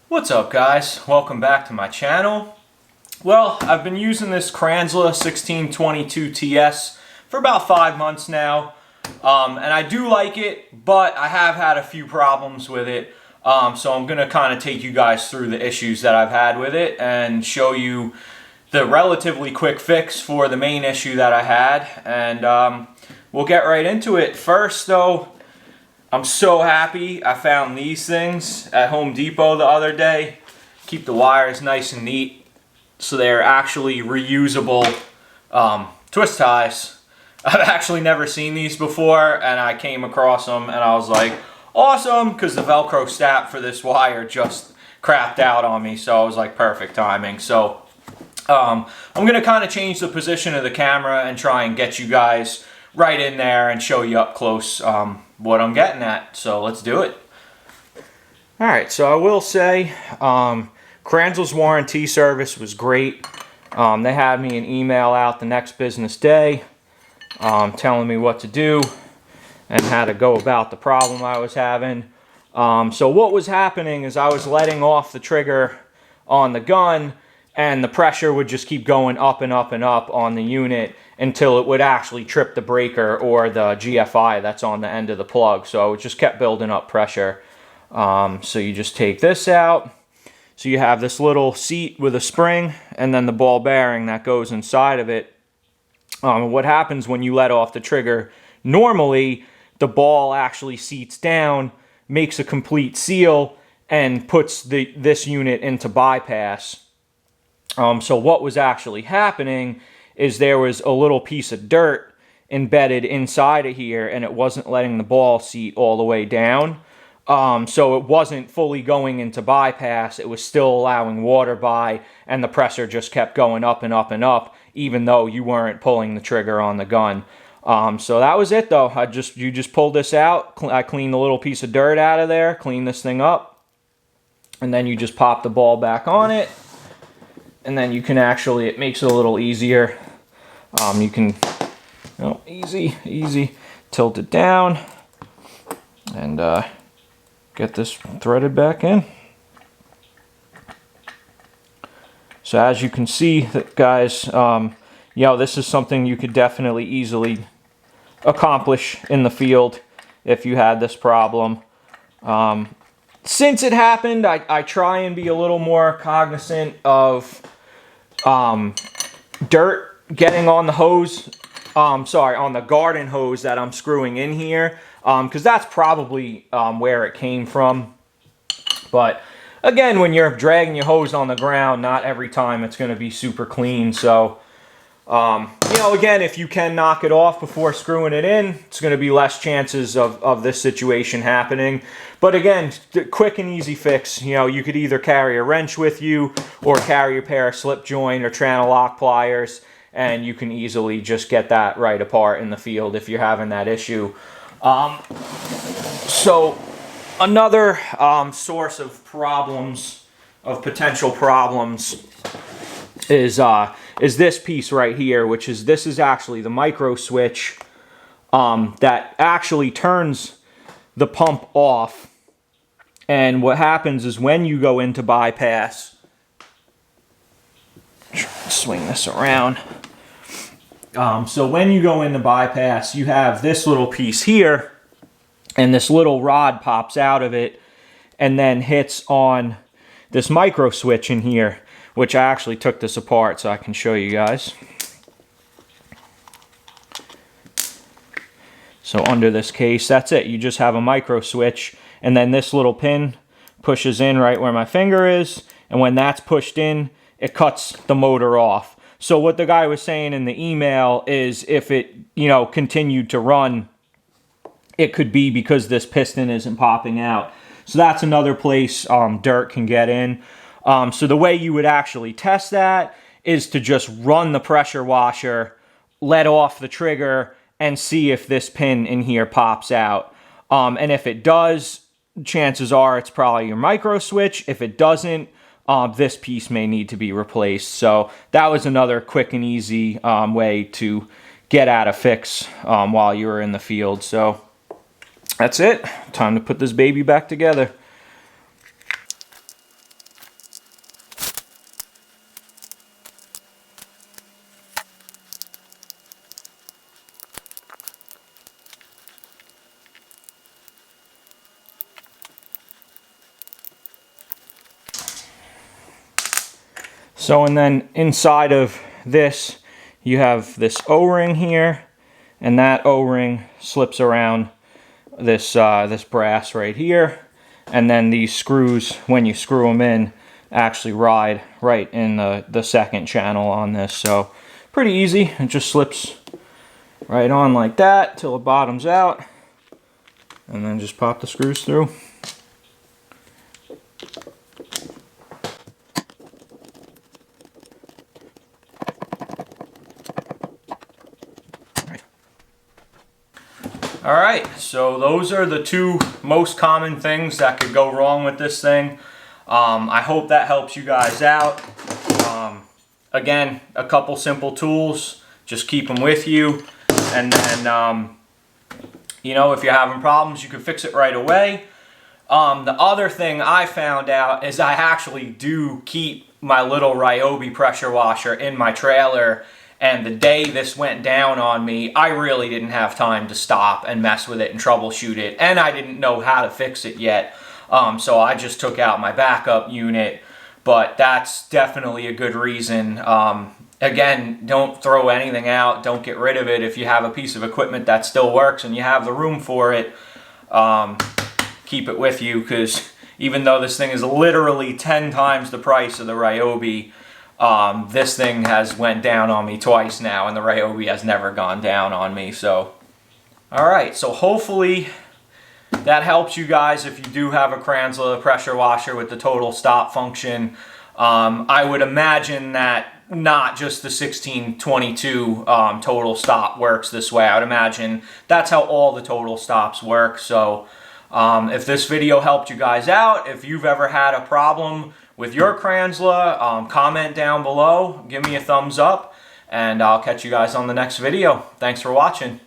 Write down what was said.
What's up, guys? Welcome back to my channel. Well, I've been using this Kranzle HD1622TS for about 5 months now, and I do like it, but I have had a few problems with it, so I'm going to kind of take you guys through the issues that I've had with it and show you the relatively quick fix for the main issue that I had, and we'll get right into it. First, though, I'm so happy I found these things at Home Depot the other day. Keep the wires nice and neat, so they're actually reusable twist ties. I've actually never seen these before, and I came across them and I was like, awesome, because the Velcro snap for this wire just crapped out on me, so I was like, perfect timing. So I'm going to kind of change the position of the camera and try and get you guys right in there and show you up close what I'm getting at. So let's do it. Alright, so I will say Kranzle's warranty service was great. They had me an email out the next business day telling me what to do and how to go about the problem I was having. So what was happening is I was letting off the trigger on the gun, and the pressure would just keep going up and up and up on the unit until it would actually trip the breaker or the GFI that's on the end of the plug. So it just kept building up pressure. So you just take this out. So you have this little seat with a spring and then the ball bearing that goes inside of it. What happens when you let off the trigger, normally the ball actually seats down, makes a complete seal, and puts this unit into bypass. So what was actually happening is there was a little piece of dirt embedded inside of here, and it wasn't letting the ball seat all the way down. So it wasn't fully going into bypass. It was still allowing water by, and the pressure just kept going up and up and up, even though you weren't pulling the trigger on the gun. So that was it, though. You just pulled this out. I cleaned the little piece of dirt out of there, cleaned this thing up, and then you just pop the ball back on it. And then you can actually, it makes it a little easier. You can, easy, tilt it down and get this threaded back in. So as you can see, guys, this is something you could definitely easily accomplish in the field if you had this problem. Since it happened, I try and be a little more cognizant of dirt getting on the hose, on the garden hose that I'm screwing in here, because that's probably where it came from. But again, when you're dragging your hose on the ground, not every time it's going to be super clean. So again, if you can knock it off before screwing it in, it's going to be less chances of this situation happening. But again, quick and easy fix. You could either carry a wrench with you or carry a pair of slip joint or channel lock pliers, and you can easily just get that right apart in the field if you're having that issue. So another source of problems, of potential problems, is this piece right here, which is, this is actually the micro switch that actually turns the pump off. And what happens is when you go into bypass, swing this around. So when you go into bypass, you have this little piece here, and this little rod pops out of it and then hits on this micro switch in here, which I actually took this apart so I can show you guys. So under this case, that's it. You just have a micro switch, and then this little pin pushes in right where my finger is, and when that's pushed in, it cuts the motor off. So what the guy was saying in the email is if it, continued to run, it could be because this piston isn't popping out. So that's another place dirt can get in. So the way you would actually test that is to just run the pressure washer, let off the trigger, and see if this pin in here pops out. And if it does, chances are it's probably your micro switch. If it doesn't, this piece may need to be replaced. So that was another quick and easy way to get at a fix while you were in the field. So that's it. Time to put this baby back together. So, and then inside of this, you have this O-ring here, and that O-ring slips around this this brass right here, and then these screws, when you screw them in, actually ride right in the second channel on this. So pretty easy. It just slips right on like that till it bottoms out, and then just pop the screws through. Alright, so those are the two most common things that could go wrong with this thing. I hope that helps you guys out. Again, a couple simple tools, just keep them with you, and then you know, if you're having problems, you can fix it right away. The other thing I found out is I actually do keep my little Ryobi pressure washer in my trailer, and the day this went down on me, I really didn't have time to stop and mess with it and troubleshoot it, and I didn't know how to fix it yet. So I just took out my backup unit, but that's definitely a good reason. Again, don't throw anything out, don't get rid of it. If you have a piece of equipment that still works and you have the room for it, keep it with you, because even though this thing is literally 10 times the price of the Ryobi, this thing has went down on me twice now, and the Ryobi has never gone down on me. So, alright, so hopefully that helps you guys if you do have a Kranzle pressure washer with the total stop function. I would imagine that not just the 1622 total stop works this way. I would imagine that's how all the total stops work. So if this video helped you guys out, if you've ever had a problem with your Kranzle, comment down below, give me a thumbs up, and I'll catch you guys on the next video. Thanks for watching.